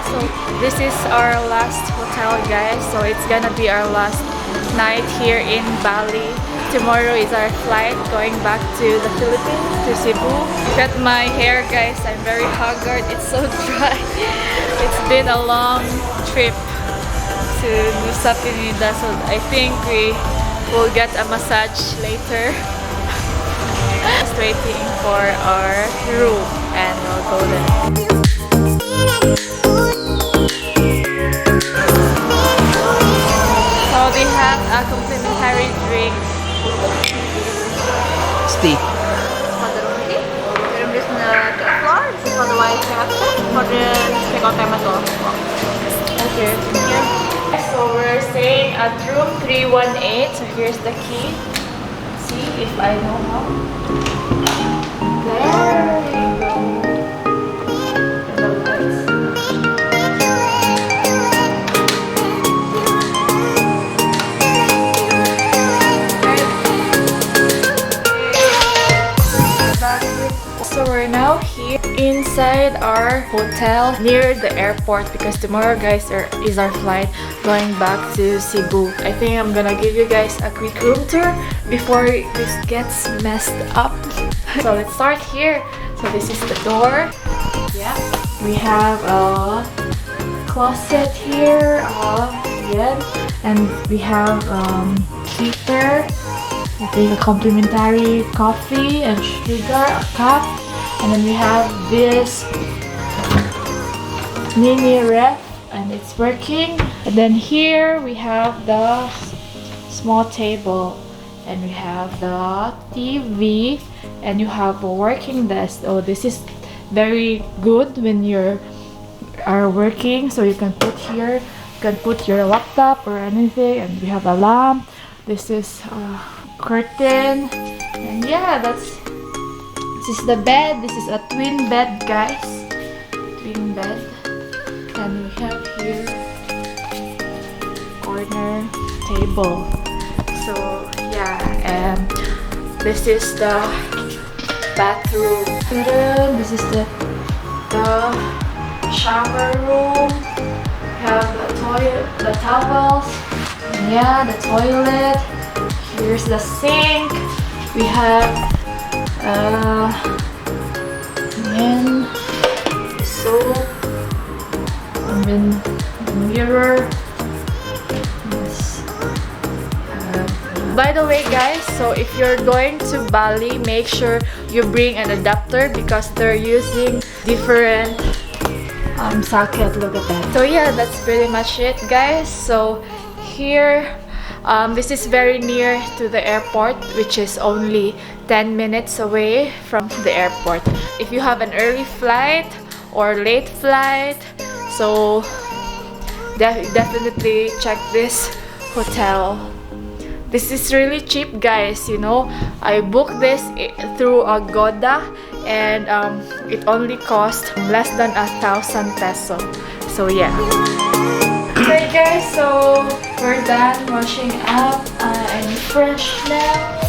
hotel. So this is our last hotel, guys. So it's gonna be our last night here in Bali. Tomorrow is our flight going back to the Philippines, to Cebu. Look at my hair, guys. I'm very haggard. It's so dry. It's been a long trip to Nusa Penida, so I think we will get a massage later. Just waiting for our room and we'll go there. So we have a complimentary drink. Stay. For the room ini, kirim di sana ke floor. This is for the white captain. For the check-out time as well. Okay, thank you. So we're staying at room 318. So here's the key. See if I know how. There we go. The lights. So we're now here inside our hotel near the airport because tomorrow, guys, is our flight going back to Cebu. I think I'm gonna give you guys a quick room tour before this gets messed up. So let's start here. So this is the door. Yeah, we have a closet here, and we have heater. I think a complimentary coffee and sugar, a cup, and then we have this mini ref and it's working. And then here we have the small table and we have the TV and you have a working desk. Oh, this is very good when you are working, so you can put here, you can put your laptop or anything, and we have a lamp. This is curtain, and yeah, this is the bed. This is a twin bed, guys, twin bed. And we have here corner table. So yeah, and this is the bathroom. This is the shower room. We have the toilet, the towels, and yeah, the toilet. Here's the sink. We have soap, and then the mirror. Yes. By the way, guys, so if you're going to Bali, make sure you bring an adapter because they're using different socket. Look at that. So yeah, that's pretty much it, guys. So here. This is very near to the airport, which is only 10 minutes away from the airport. If you have an early flight or late flight, so definitely check this hotel. This is really cheap, guys. You know, I booked this through Agoda and it only cost less than 1,000 peso. So yeah. Okay, guys, so we're done washing up. I'm fresh now.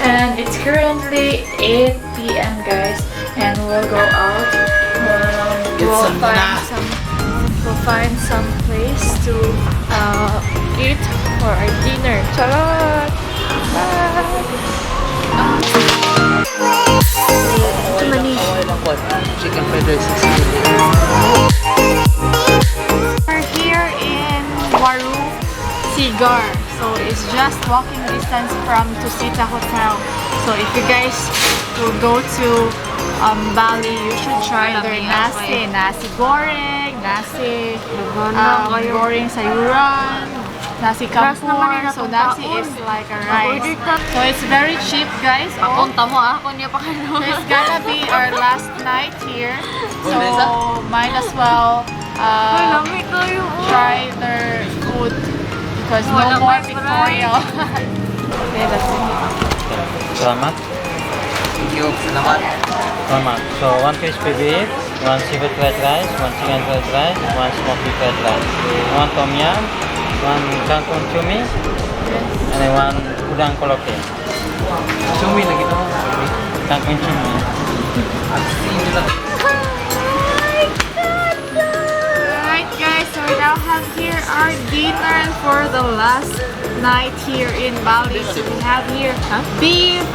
And it's currently 8 p.m. guys, and we'll go out. We'll find some place to eat for our dinner. Charot! Chicken fried rice. We're here in warung 𝗙𝗥𝗘𝗧𝗥𝗜𝗙. So it's just walking distance from Tusita Hotel. So if you guys will go to Bali, you should try their nasi goreng, goreng sayuran, nasi campur. So nasi is like a rice. So it's very cheap, guys. So it's gonna be our last night here. So might as well try their food because no more pictorial. Okay, that's it. Selamat. Thank you. Selamat. Selamat. So 1 fish beef, 1 seafood fried rice, 1 chicken fried rice, 1 smoky fried rice, 1 tom yum, 1 kangkung cumi, and then 1 udang koloke. Cumi lagi tu. Kangkung cumi. Oh my god, our dinner for the last night here in Bali. So we have here beef.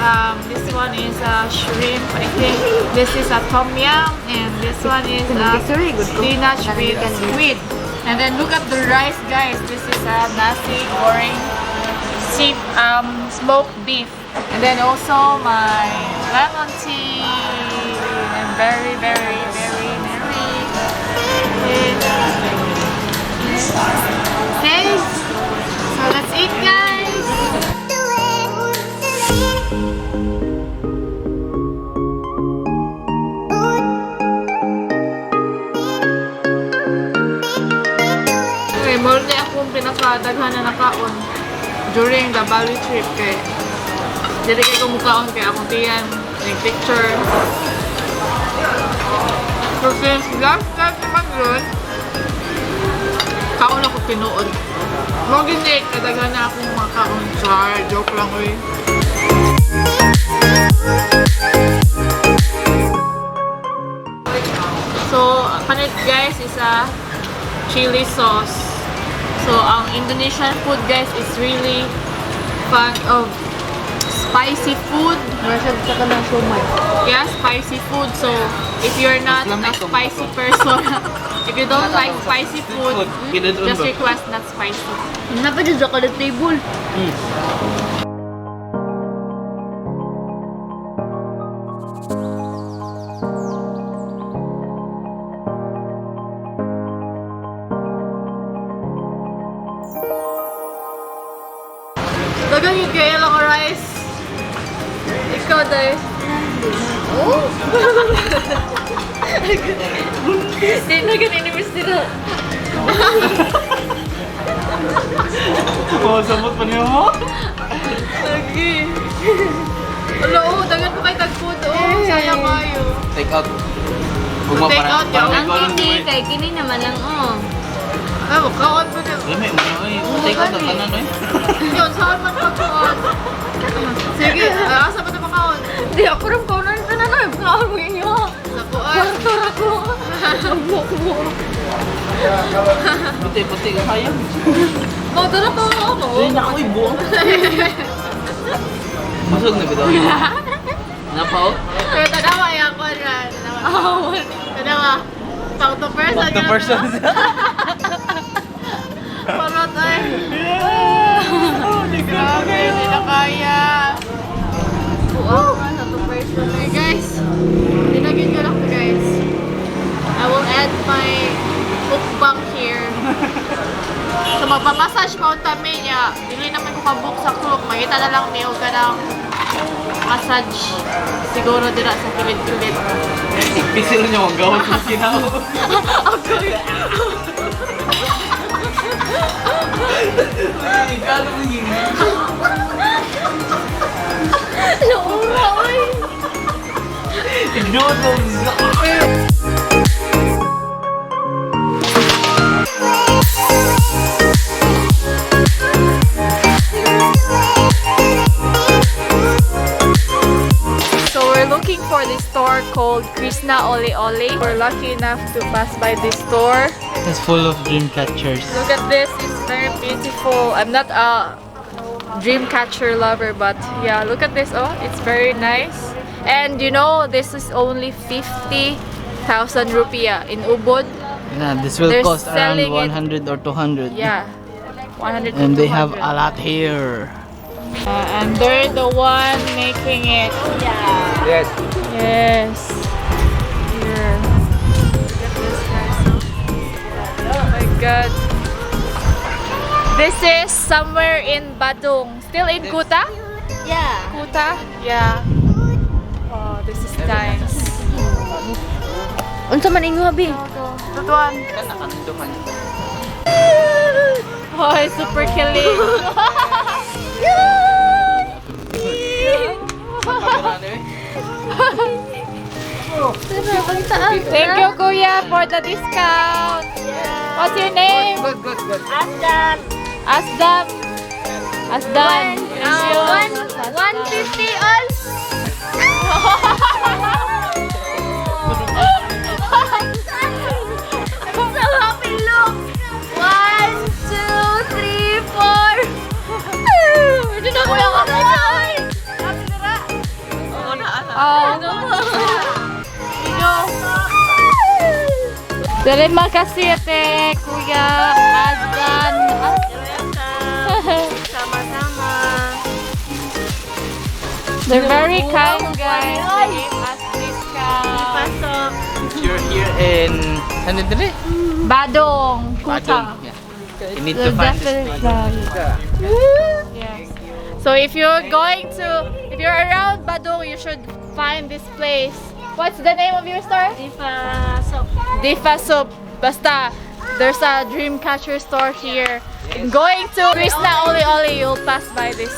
This one is shrimp. I think this is a tom yum, and this one is spinach with squid. And then look at the rice, guys. This is a nasi goreng smoked beef. And then also my lemon tea. I'm very, very, very merry. Okay, so let's eat, guys. Okay, more na akong pinakadaghan na nakaon during the Bali trip kay dili kay kumukaon kay akong tiyan nag-picture. So since last time naman yun, kaon ako tinuod. Mga ginig, kadaghan na akong makaon. Sorry, joke lang eh. So, panit guys is a chili sauce. So, ang Indonesian food guys is really fun of spicy food. Yeah, spicy food. So, if you're not a spicy person, if you don't like spicy food, just request not spicy. Kenapa dia duduk kat table? Dagang yung kaya lang rice. Ikaw dahil. Oh! Hindi na ganinimis nila. Oh, samot pa niyo mo? Lagi. Wala oh, dagan ko kay tag-food. Oh, sayang kayo. Take out. Take out yun. Ang hindi, kay kini naman lang oh. Ay, makaon pa niyo. Lami mo na eh. Take out ang kanan eh. Yun, saan man makaon? Sige, asa ba na makaon? Di ako rin kaunan ka na na. Pinaon mo inyo. Nakuan. Kantor ako. Mabok mo. Puti-puti ka kaya. Magdala ko ako. Ay, naku, ibuong. Masog na bitaw. Napaw? Pero tanawa yung ako na. Tanawa. Pang to person. Back to person. Parot ay. Grabe, hindi na kaya. Buang ka sa to person. Okay guys, dinagin ko lang to guys. I will add my mukbang here. So magpamassage mo ang tabi niya. Dili naman ko kabook sa clock. Makita na lang niyo ka ng massage. Siguro dira sa kilid-kilid. Pisil niyo ang gawin sa sinaw. Okay. Ikalo mo yun. Laura, oy. Ignore those. So we're looking for this store called Krisna Oleh-oleh. We're lucky enough to pass by this store. It's full of dreamcatchers. Look at this, it's very beautiful. I'm not a Dreamcatcher lover, but yeah, look at this. Oh, it's very nice. And you know, this is only 50,000 rupiah in Ubud. Yeah, this will They're cost around selling it- 100 or 200. Yeah, 100 And to they have 200. a lot here. And they're the one making it. Yeah. Yes. Yes. Here. Look at this, guys. Oh my god. This is somewhere in Badung. Still in Kuta? Yeah. Kuta? Yeah. Oh, this is nice. Unsa man inyo abi? That one. Oh, it's super killing. Thank you, Kuya, for the discount. What's your name? Good. Asdan. Asdam. Asdan. 150 all. I'm so happy, look. 1, 2, Go. Terima kasih Teh Kuya Azan. Sama-sama. They're very kind guys. They gave us discount. Pasok. You're here in Sanditri? Badong. Kuta. Yeah. You need So to find this definitely. place. Yes. So if you're around Badong, you should find this place. What's the name of your store? Pasok. Difa Soup. Basta, there's a Dreamcatcher store here. Going to Krisna Oleh-oleh, you'll pass by this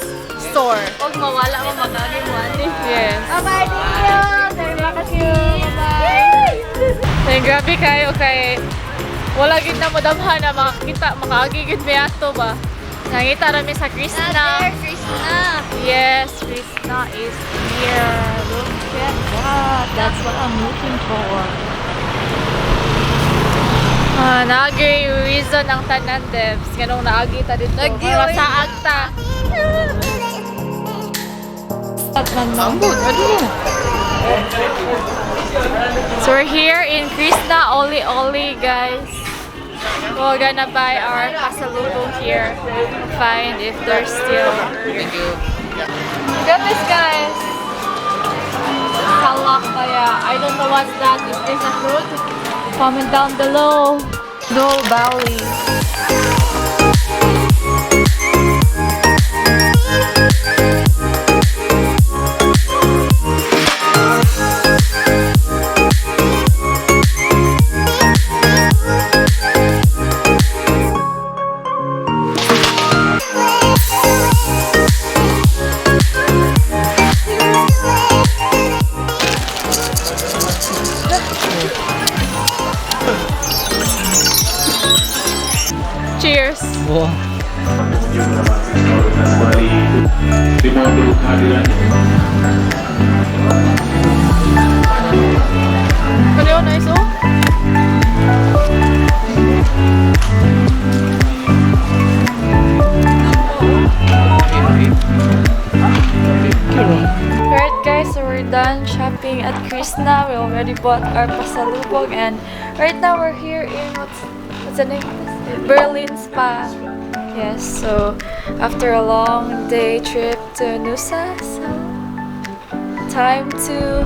store. Huwag mawala mo magkalimuan eh. Yes. Bye-bye Dio! Terima kasih. Bye-bye. Ay, grabe kayo kay wala gid na mo damhan na makakita, makaagigid may ato ba? Nangita rami sa Krisna. Krisna. Yes, Krisna is here. Look at that. That's what I'm looking for. Naagi reason ang tanan devs. Ganong naagi ta dito. Para sa agta. Ambot, aduh. So we're here in Krisna Oleh-oleh, guys. We're gonna buy our pasalubong here. Find if there's still. Thank you. Look at this, guys. Salak kaya. I don't know what's that. Is this a fruit? Comment down below. No, Bali. Cheers. Wow. Bali dimohon kehadirannya. Kalian nice oh? Alright guys, so we're done shopping at Krisna. We already bought our pasalubong and right now we're here in what's the name of this? Berlin Spa. Yes, so after a long day trip to Nusa, so time to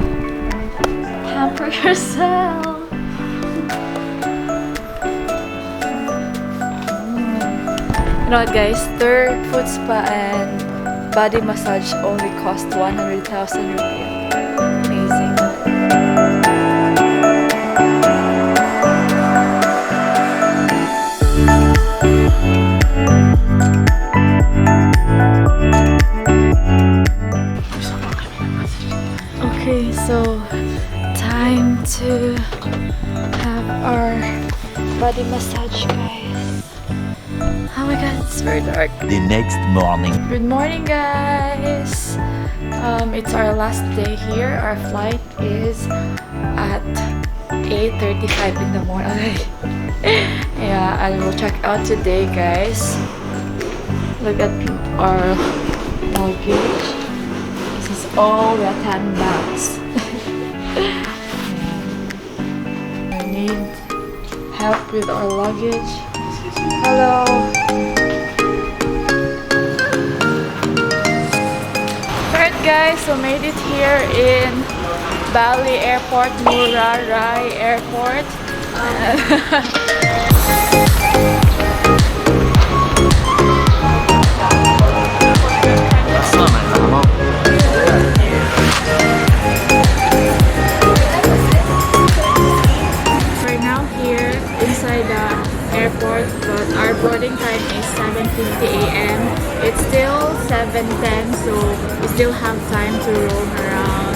pamper yourself. You know what guys, their foot spa and body massage only cost 100,000 rupiah. Amazing. Okay, so time to have our body massage, guys. Oh my god, it's very dark. The next morning. Good morning, guys. It's our last day here. Our flight is at 8:35 in the morning. Yeah, and we'll check out today, guys. Look at our luggage. This is all rattan bags. I need help with our luggage. Hello. Alright guys, so made it here in Bali Airport, Ngurah Rai Airport. We're now here inside the airport, but our boarding time is 7:50 a.m. It's still 7:10, so we still have time to roam around.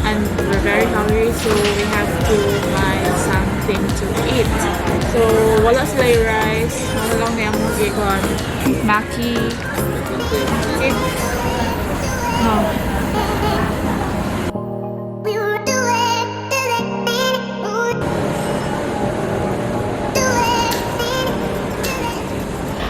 And we're very hungry, so we have to buy something to eat. So wala sila yung rice, ano lang niya mong gikon, maki.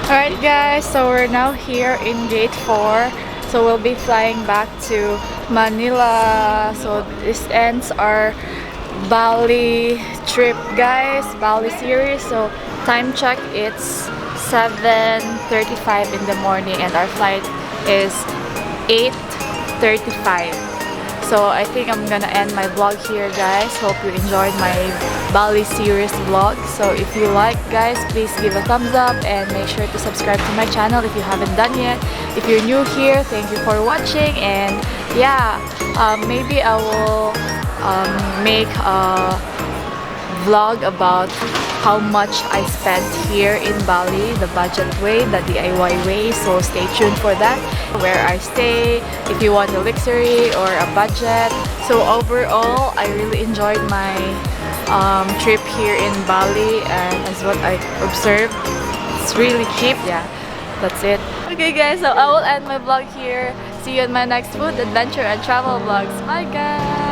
Alright guys, so we're now here in gate 4. So we'll be flying back to Manila. So this ends our Bali trip, guys. Bali series. So time check, it's 7:35 in the morning and our flight is 8:35. So I think I'm gonna end my vlog here, guys. Hope you enjoyed my Bali series vlog. So if you like, guys, please give a thumbs up and make sure to subscribe to my channel if you haven't done yet. If you're new here, thank you for watching, and yeah, maybe I will make a vlog about how much I spent here in Bali, the budget way, the DIY way. So stay tuned for that, where I stay, if you want a luxury or a budget. So overall, I really enjoyed my trip here in Bali, and as what I observed, it's really cheap. Yeah, that's it. Okay guys, so I will end my vlog here. See you in my next food, adventure, and travel vlogs. Bye guys!